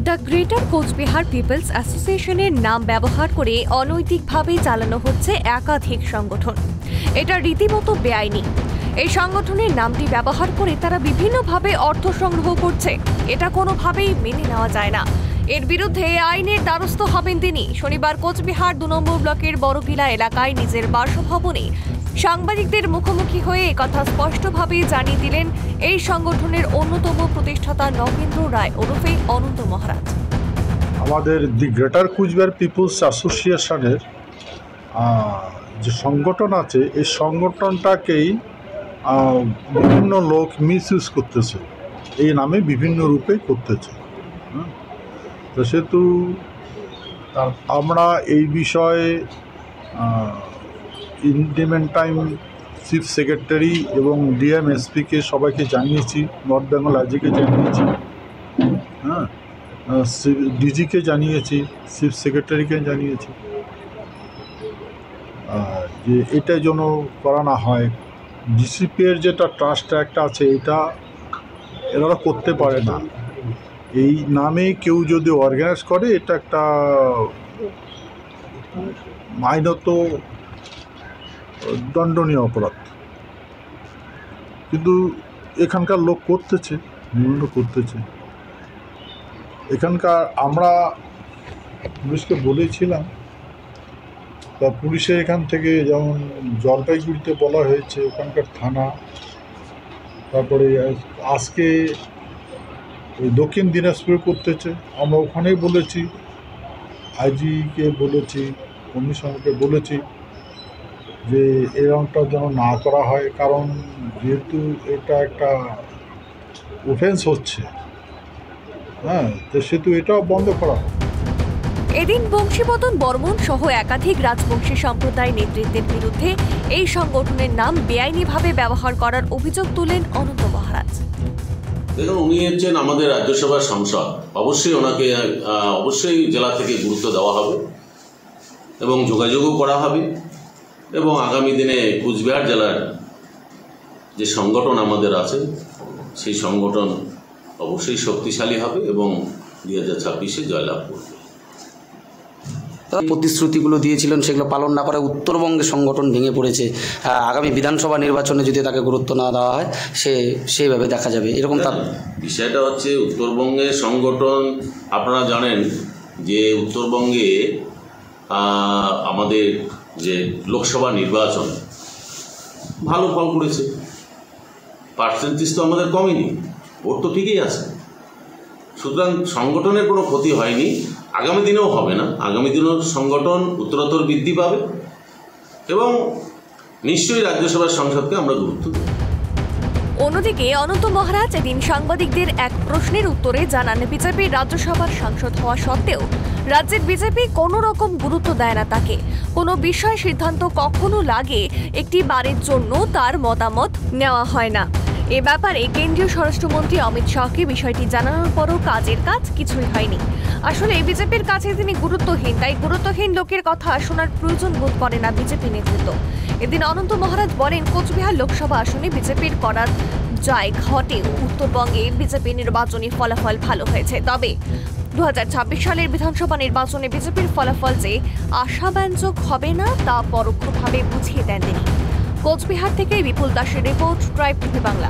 The greater Cooch Behar people's অ্যাসোসিয়েশনের নাম ব্যবহার করে অনৈতিকভাবে চালানো হচ্ছে একাধিক সংগঠন। এটা রীতিমতো বেআইনি। এই সংগঠনের নামটি ব্যবহার করে তারা বিভিন্নভাবে অর্থ সংগ্রহ করছে। এটা কোনোভাবেই মেনে নেওয়া যায় না। এর বিরুদ্ধে আইনের দ্বারস্থ হবেন তিনি। শনিবার কোচবিহার ২ নম্বর ব্লকের বড়কিলা এলাকায় নিজের বাসভবনে সাংবাদিকদের মুখোমুখি হয়ে একথা স্পষ্টভাবে জানিয়ে দিলেন এই সংগঠনের অন্যতম প্রতিষ্ঠাতা নগেন্দ্র রায় ওরফে অনন্ত মহারাজ। আমাদের দি গ্রেটার কোচবিহার পিপলস অ্যাসোসিয়েশনের যে সংগঠন আছে, এই সংগঠনটাকেই বিভিন্ন লোক মিসইউজ করতেছে, এই নামে বিভিন্ন রূপে করতেছে। তো সেহেতু আমরা এই বিষয়ে ইন্ডিমেন টাইম চিফ সেক্রেটারি এবং ডিএমএসপিকে সবাইকে জানিয়েছি, নর্থ বেঙ্গল আইজিকে জানিয়েছি, ডিজিকে জানিয়েছি, চিফ সেক্রেটারিকে জানিয়েছি যে এটা যেন করা না হয়। ডিসিপির যেটা ট্রাস্ট একটা আছে, এটা এরা করতে পারে না। এই নামে কেউ যদি অর্গানাইজ করে, এটা একটা আইনত দণ্ডনীয় অপরাধ। কিন্তু এখানকার লোক করতেছে, বিভিন্ন করতেছে। এখানকার আমরা পুলিশকে বলেছিলাম, তা পুলিশের এখান থেকে যেমন জলপাইগুড়িতে বলা হয়েছে, ওখানকার থানা, তারপরে আজকে ওই দক্ষিণ দিনাজপুরে করতেছে। আমরা ওখানেই বলেছি, আইজিকে বলেছি, কমিশনারকে বলেছি যে এরকমটা যেন না করা হয়, কারণ যেহেতু এটা একটা অফেন্স হচ্ছে, তো সেহেতু এটাও বন্ধ করা হয়। এদিন বংশীবদন বর্মন সহ একাধিক রাজবংশী সম্প্রদায় নেতৃত্বের বিরুদ্ধে এই সংগঠনের নাম বেআইনিভাবে ব্যবহার করার অভিযোগ তুলেন অনন্ত মহারাজ। দেখুন, উনি হচ্ছেন আমাদের রাজ্যসভার সাংসদ। অবশ্যই ওনাকে অবশ্যই জেলা থেকে গুরুত্ব দেওয়া হবে এবং যোগাযোগও করা হবে, এবং আগামী দিনে কোচবিহার জেলার যে সংগঠন আমাদের আছে, সেই সংগঠন অবশ্যই শক্তিশালী হবে এবং 2026-এ জয়লাভ করবে। প্রতিশ্রুতিগুলো দিয়েছিলেন, সেগুলো পালন না করে উত্তরবঙ্গে সংগঠন ভেঙে পড়েছে। আগামী বিধানসভা নির্বাচনে যদি তাকে গুরুত্ব না দেওয়া হয়, সেইভাবে দেখা যাবে। এরকম তার বিষয়টা হচ্ছে, উত্তরবঙ্গে সংগঠন, আপনারা জানেন যে উত্তরবঙ্গে আমাদের যে লোকসভা নির্বাচন ভালো ফল করেছে, পার্সেন্টেজ তো আমাদের কমেনি, ভোট তো ঠিকই আছে। সুতরাং সংগঠনের কোনো ক্ষতি হয়নি, আগামী দিনেও হবে না। আগামী দিনেও সংগঠন উত্তরোত্তর বৃদ্ধি পাবে এবং নিশ্চয়ই রাজ্যসভার সংসদকে আমরা গুরুত্ব দেব। অন্যদিকে অনন্ত মহারাজ এদিন সাংবাদিকদের এক প্রশ্নের উত্তরে জানান, বিজেপির রাজ্যসভার সাংসদ হওয়া সত্ত্বেও রাজ্যের বিজেপি কোনো রকম গুরুত্ব দেয় না তাকে। কোনো বিষয় সিদ্ধান্ত কখনো লাগে একটি বারের জন্য তার মতামত নেওয়া হয় না। এ ব্যাপারে কেন্দ্রীয় স্বরাষ্ট্রমন্ত্রী অমিত শাহকে বিষয়টি জানানোর পরও কাজের কাজ কিছুই হয়নি। আসলে বিজেপির কাছে তিনি গুরুত্বহীন, তাই গুরুত্বহীন লোকের কথা শোনার প্রয়োজন বোধ করে না বিজেপি নেতৃত্ব। এদিন অনন্ত মহারাজ বলেন, কোচবিহার লোকসভা আসনে বিজেপির করার যায় ঘটেও উত্তরবঙ্গে বিজেপি নির্বাচনী ফলাফল ভালো হয়েছে। তবে 2026 সালের বিধানসভা নির্বাচনে বিজেপির ফলাফল যে আশাব্যঞ্জক হবে না, তা পরোক্ষভাবে বুঝিয়ে দেন তিনি। কোচবিহার থেকে বিপুল দাসের রিপোর্ট, ট্রাইব টিভি বাংলা।